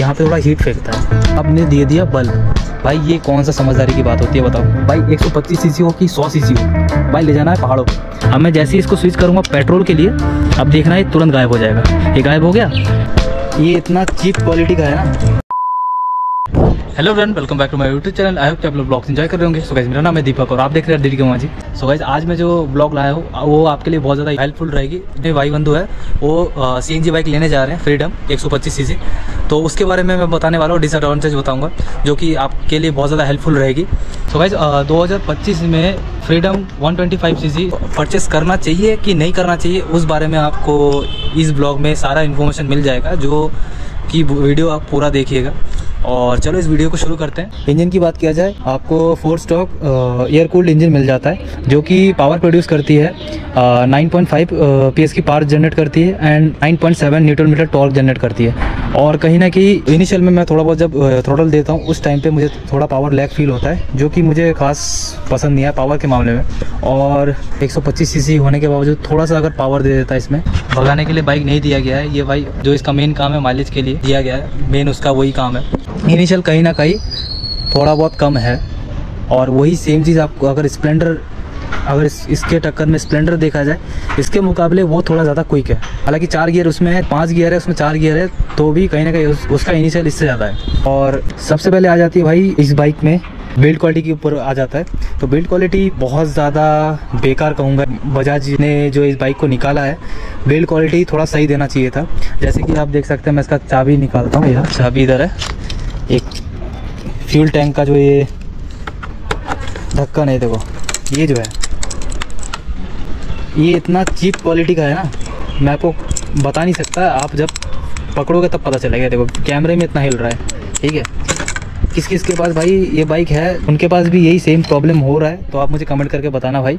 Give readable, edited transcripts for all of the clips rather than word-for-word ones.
यहाँ पे थोड़ा हीट फेंकता है। आपने दे दिया बल्ब, भाई ये कौन सा समझदारी की बात होती है बताओ। भाई 125 सीसी हो कि 100 सीसी हो, भाई ले जाना है पहाड़ों पर। अब मैं जैसे ही इसको स्विच करूँगा पेट्रोल के लिए, अब देखना है तुरंत गायब हो जाएगा। ये गायब हो गया। ये इतना चीप क्वालिटी का है ना। Hello friend, welcome back to my YouTube channel. I hope कि आप लोग ब्लॉग्स एंजॉय कर रहे होंगे। सो गाइस, मेरा नाम है दीपक और आप देख रहे हैं दिल्ली के मांझी। सो गाइस, आज मैं जो ब्लॉग लाया हूँ वो आपके लिए बहुत ज़्यादा हेल्पफुल रहेगी। मेरे भाई बंधु है, वो CNG बाइक लेने जा रहे हैं, फ्रीडम 125 सीसी। तो उसके बारे में मैं बताने वाला हूँ, डिसएडवांटेज बताऊँगा जो कि आपके लिए बहुत ज़्यादा हेल्पफुल रहेगी। सो गाइस, 2025 में फ्रीडम 125 सीसी परचेस करना चाहिए कि नहीं करना चाहिए, उस बारे में आपको इस ब्लॉग में सारा इन्फॉर्मेशन मिल जाएगा, जो कि वीडियो आप पूरा देखिएगा। और चलो इस वीडियो को शुरू करते हैं। इंजन की बात किया जाए, आपको 4 स्टॉक एयर कूल्ड इंजन मिल जाता है, जो कि पावर प्रोड्यूस करती है 9.5 PS की पावर जनरेट करती है and 9.7 newton metre torque generate करती है। और कहीं ना कहीं इनिशियल में मैं थोड़ा बहुत जब थ्रोटल देता हूँ उस टाइम पे मुझे थोड़ा पावर लैग फील होता है, जो कि मुझे खास पसंद नहीं है पावर के मामले में। और 125 सीसी होने के बावजूद थोड़ा सा अगर पावर दे देता है, इसमें भगाने के लिए बाइक नहीं दिया गया है। ये बाइक जो इसका मेन काम है माइलेज के लिए दिया गया है, मेन उसका वही काम है। इनिशियल कहीं ना कहीं थोड़ा बहुत कम है। और वही सेम चीज़ आपको अगर स्प्लेंडर, अगर इसके टक्कर में स्प्लेंडर देखा जाए, इसके मुकाबले वो थोड़ा ज़्यादा क्विक है। हालांकि 4 गियर उसमें है, 5 गियर है उसमें, 4 गियर है, तो भी कहीं ना कहीं उसका इनिशियल इससे ज़्यादा है। और सबसे पहले आ जाती है भाई इस बाइक में बिल्ड क्वालिटी के ऊपर आ जाता है। तो बिल्ड क्वालिटी बहुत ज़्यादा बेकार कहूँगा। बजाज ने जो इस बाइक को निकाला है, बिल्ड क्वालिटी थोड़ा सही देना चाहिए था। जैसे कि आप देख सकते हैं, मैं इसका चाबी निकालता हूँ, यह चाबी इधर है। एक फ्यूल टैंक का जो ये ढक्कन है, देखो ये जो है, ये इतना चीप क्वालिटी का है ना, मैं आपको बता नहीं सकता। आप जब पकड़ोगे तब पता चलेगा। देखो कैमरे में इतना हिल रहा है, ठीक है। किस किस के पास भाई ये बाइक है, उनके पास भी यही सेम प्रॉब्लम हो रहा है, तो आप मुझे कमेंट करके बताना भाई,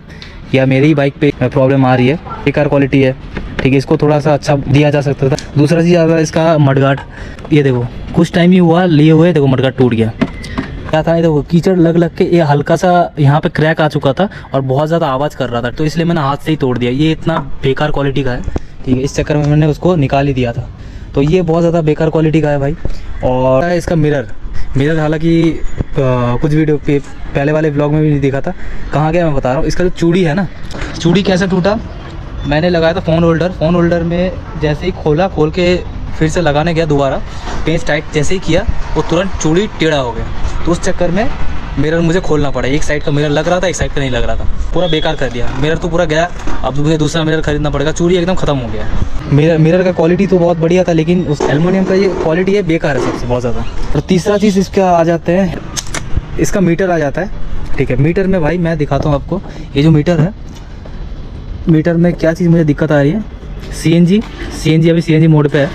या मेरी ही बाइक पे प्रॉब्लम आ रही है, बेकार क्वालिटी है, ठीक है। इसको थोड़ा सा अच्छा दिया जा सकता था। दूसरा चीज़ आता है इसका मडगार्ड। ये देखो कुछ टाइम ही हुआ लिए हुए, देखो मडगार्ड टूट गया। क्या था, देखो कीचड़ लग के ये हल्का सा यहाँ पे क्रैक आ चुका था और बहुत ज़्यादा आवाज़ कर रहा था, तो इसलिए मैंने हाथ से ही तोड़ दिया। ये इतना बेकार क्वालिटी का है, ठीक है, इस चक्कर में मैंने उसको निकाल ही दिया था। तो ये बहुत ज़्यादा बेकार क्वालिटी का है भाई। और इसका मिरर हालांकि कुछ वीडियो पे पहले वाले ब्लॉग में भी नहीं देखा था, कहाँ गया मैं बता रहा हूँ। इसका जो चूड़ी है ना, चूड़ी कैसे टूटा, मैंने लगाया था फ़ोन होल्डर में जैसे ही खोल के फिर से लगाने गया दोबारा, पेंच टाइट जैसे ही किया, वो तुरंत चूड़ी टेढ़ा हो गया। तो उस चक्कर में मिरर मुझे खोलना पड़ा। एक साइड का मिरर लग रहा था, एक साइड का नहीं लग रहा था, पूरा बेकार कर दिया। मिरर तो पूरा गया, अब मुझे दूसरा मिरर खरीदना पड़ेगा। चूड़ी एकदम ख़त्म हो गया। मिरर का क्वालिटी तो बहुत बढ़िया था, लेकिन उस एल्युमिनियम का ये क्वालिटी है बेकार है सबसे बहुत ज़्यादा। और तीसरा चीज़ इसका आ जाते हैं, इसका मीटर आ जाता है, ठीक है। मीटर में भाई मैं दिखाता हूँ आपको, ये जो मीटर है, मीटर में क्या चीज़ मुझे दिक्कत आ रही है। CNG अभी CNG मोड पे है।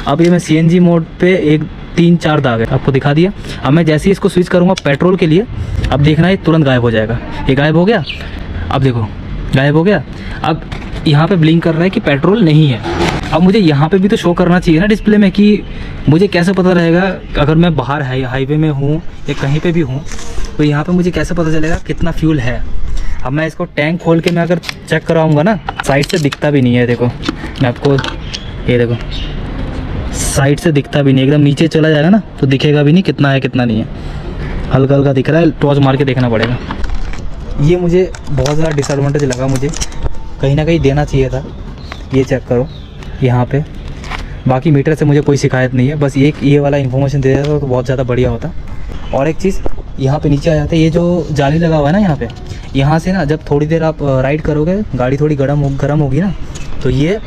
अब ये मैं CNG मोड पे 1 3 4 दाग है, आपको दिखा दिया। अब मैं जैसे ही इसको स्विच करूँगा पेट्रोल के लिए, अब देखना है तुरंत गायब हो जाएगा। ये गायब हो गया। अब देखो गायब हो गया। अब यहाँ पे ब्लिंक कर रहा है कि पेट्रोल नहीं है। अब मुझे यहाँ पे भी तो शो करना चाहिए ना डिस्प्ले में, कि मुझे कैसे पता रहेगा अगर मैं बाहर हाईवे में हूँ या कहीं पे भी हूँ, तो यहाँ पे मुझे कैसे पता चलेगा कितना फ्यूल है। अब मैं इसको टैंक खोल के मैं अगर चेक कराऊँगा ना, साइड से दिखता भी नहीं है। देखो मैं आपको, ये देखो साइड से दिखता भी नहीं, एकदम नीचे चला जाएगा ना तो दिखेगा भी नहीं कितना है कितना नहीं है, हल्का हल्का दिख रहा है। टॉर्च मार के देखना पड़ेगा। ये मुझे बहुत ज़्यादा डिसएडवांटेज लगा, मुझे कहीं ना कहीं देना चाहिए था। ये चेक करो यहाँ पे, बाकी मीटर से मुझे कोई शिकायत नहीं है, बस ये वाला इन्फॉर्मेशन दे देता तो बहुत ज़्यादा बढ़िया होता। और एक चीज़ यहाँ पे नीचे आ जाता है, ये जो जाली लगा हुआ है ना यहाँ पे, यहाँ से ना जब थोड़ी देर आप राइड करोगे, गाड़ी थोड़ी गर्म होगी ना, तो ये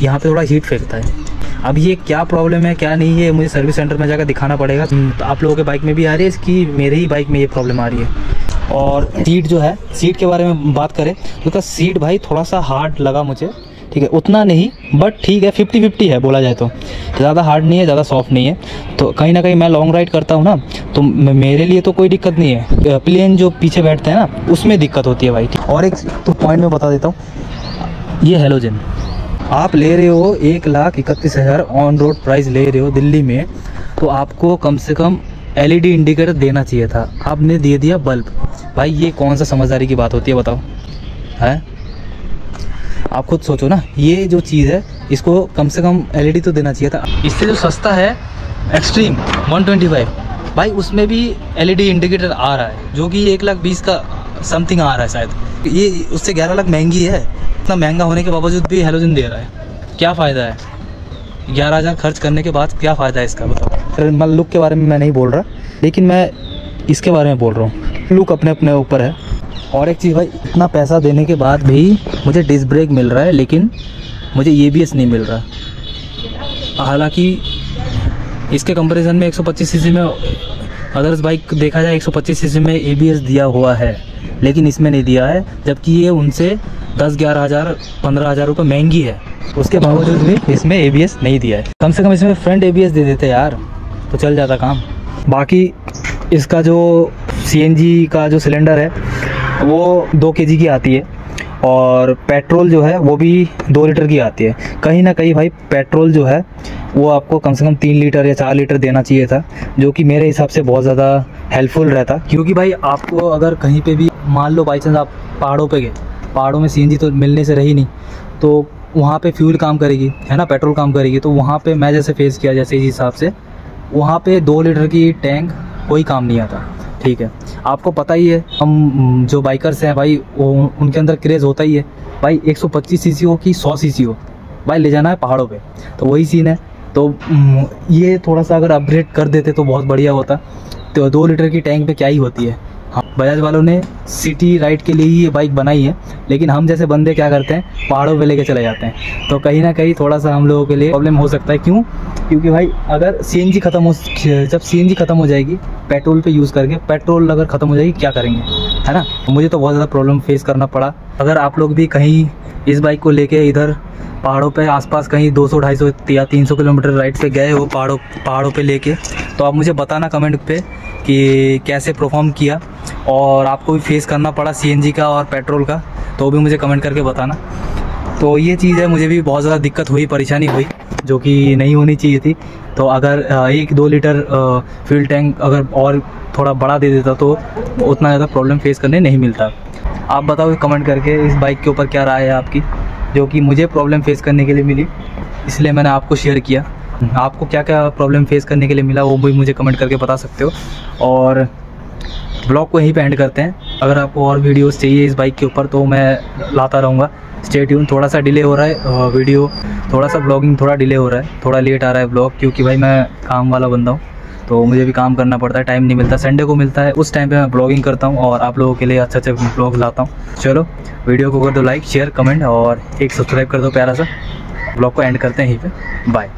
यहाँ पे थोड़ा हीट फेंकता है। अब ये क्या प्रॉब्लम है क्या नहीं है, मुझे सर्विस सेंटर में जाकर दिखाना पड़ेगा। तो आप लोगों के बाइक में भी आ रही है इसकी, मेरे ही बाइक में ये प्रॉब्लम आ रही है। और सीट जो है, सीट के बारे में बात करें तो उसका सीट भाई थोड़ा सा हार्ड लगा मुझे, ठीक है, उतना नहीं बट ठीक है, 50-50 है बोला जाए तो। ज़्यादा हार्ड नहीं है, ज़्यादा सॉफ्ट नहीं है। तो कहीं ना कहीं मैं लॉन्ग राइड करता हूँ ना, तो मेरे लिए तो कोई दिक्कत नहीं है। प्लेन जो पीछे बैठते हैं ना, उसमें दिक्कत होती है भाई। और एक तो पॉइंट मैं बता देता हूँ, ये हैलोजन आप ले रहे हो 1,31,000 ऑन रोड प्राइस ले रहे हो दिल्ली में, तो आपको कम से कम LED इंडिकेटर देना चाहिए था। आपने दे दिया बल्ब। भाई ये कौन सा समझदारी की बात होती है बताओ, है? आप खुद सोचो ना, ये जो चीज़ है इसको कम से कम LED तो देना चाहिए था। इससे जो सस्ता है एक्सट्रीम 125 भाई, उसमें भी LED इंडिकेटर आ रहा है, जो कि 1,20,000 का समथिंग आ रहा है शायद। ये उससे 11 लाख महंगी है। इतना महंगा होने के बावजूद भी हेलोजन दे रहा है, क्या फ़ायदा है? 11,000 खर्च करने के बाद क्या फ़ायदा है इसका, बताओ। मैं लुक के बारे में मैं नहीं बोल रहा, लेकिन मैं इसके बारे में बोल रहा हूँ। लुक अपने अपने ऊपर है। और एक चीज़ भाई, इतना पैसा देने के बाद भी मुझे डिस्क ब्रेक मिल रहा है, लेकिन मुझे ABS नहीं मिल रहा। हालांकि इसके कंपैरिजन में 125 सीसी में अदर्स बाइक देखा जाए 125 सीसी में ABS दिया हुआ है, लेकिन इसमें नहीं दिया है, जबकि ये उनसे 10-11 हज़ार 15 हज़ार रुपये महंगी है। उसके बावजूद भी इसमें ABS नहीं दिया है। कम से कम इसमें फ्रंट ABS दे देते यार, तो चल जाता काम। बाकी इसका जो CNG का जो सिलेंडर है वो 2 kg की आती है, और पेट्रोल जो है वो भी 2 लीटर की आती है। कहीं ना कहीं भाई पेट्रोल जो है वो आपको कम से कम 3 लीटर या 4 लीटर देना चाहिए था, जो कि मेरे हिसाब से बहुत ज़्यादा हेल्पफुल रहता। क्योंकि भाई आपको अगर कहीं पे भी मान लो बाई चांस आप पहाड़ों पे गए, पहाड़ों में CNG तो मिलने से रही नहीं, तो वहाँ पे फ्यूल काम करेगी, है ना, पेट्रोल काम करेगी। तो वहाँ पे मैं जैसे फेस किया, जैसे इस हिसाब से वहाँ पे 2 लीटर की टैंक कोई काम नहीं आता। ठीक है, आपको पता ही है, हम जो बाइकर्स हैं भाई वो उनके अंदर क्रेज़ होता ही है भाई, 125 सीसी हो कि 100 सीसी हो भाई, ले जाना है पहाड़ों पे, तो वही सीन है। तो ये थोड़ा सा अगर अपग्रेड कर देते तो बहुत बढ़िया होता। तो 2 लीटर की टैंक पे क्या ही होती है। हाँ, बजाज वालों ने सिटी राइड के लिए ही ये बाइक बनाई है, लेकिन हम जैसे बंदे क्या करते हैं, पहाड़ों पे लेके चले जाते हैं। तो कहीं ना कहीं थोड़ा सा हम लोगों के लिए प्रॉब्लम हो सकता है। क्यों? क्योंकि भाई अगर CNG जब CNG ख़त्म हो जाएगी पेट्रोल पे यूज़ करके, पेट्रोल अगर ख़त्म हो जाएगी क्या करेंगे, है ना। मुझे तो बहुत ज़्यादा प्रॉब्लम फेस करना पड़ा। अगर आप लोग भी कहीं इस बाइक को लेके इधर पहाड़ों पे आसपास कहीं 200-250 या 300 किलोमीटर राइड से गए हो पहाड़ों पे लेके, तो आप मुझे बताना कमेंट पे कि कैसे परफॉर्म किया, और आपको भी फेस करना पड़ा CNG का और पेट्रोल का, तो भी मुझे कमेंट करके बताना। तो ये चीज़ है, मुझे भी बहुत ज़्यादा दिक्कत हुई, परेशानी हुई, जो कि नहीं होनी चाहिए थी। तो अगर 1-2 लीटर फ्यूल टैंक अगर और थोड़ा बड़ा दे देता तो उतना ज़्यादा प्रॉब्लम फेस करने नहीं मिलता। आप बताओ कमेंट करके इस बाइक के ऊपर क्या राय है आपकी, जो कि मुझे प्रॉब्लम फेस करने के लिए मिली, इसलिए मैंने आपको शेयर किया। आपको क्या क्या प्रॉब्लम फेस करने के लिए मिला वो भी मुझे कमेंट करके बता सकते हो। और ब्लॉग को यहीं पे एंड करते हैं। अगर आपको और वीडियोस चाहिए इस बाइक के ऊपर तो मैं लाता रहूँगा। Stay tune. थोड़ा सा डिले हो रहा है वीडियो, थोड़ा सा ब्लॉगिंग थोड़ा डिले हो रहा है, थोड़ा लेट आ रहा है ब्लॉग, क्योंकि भाई मैं काम वाला बंदा हूँ, तो मुझे भी काम करना पड़ता है, टाइम नहीं मिलता। संडे को मिलता है, उस टाइम पे मैं ब्लॉगिंग करता हूँ और आप लोगों के लिए अच्छे अच्छे ब्लॉग लाता हूँ। चलो वीडियो को कर दो लाइक, शेयर, कमेंट और एक सब्सक्राइब कर दो प्यारा सा। ब्लॉग को एंड करते हैं यहीं पे। बाय।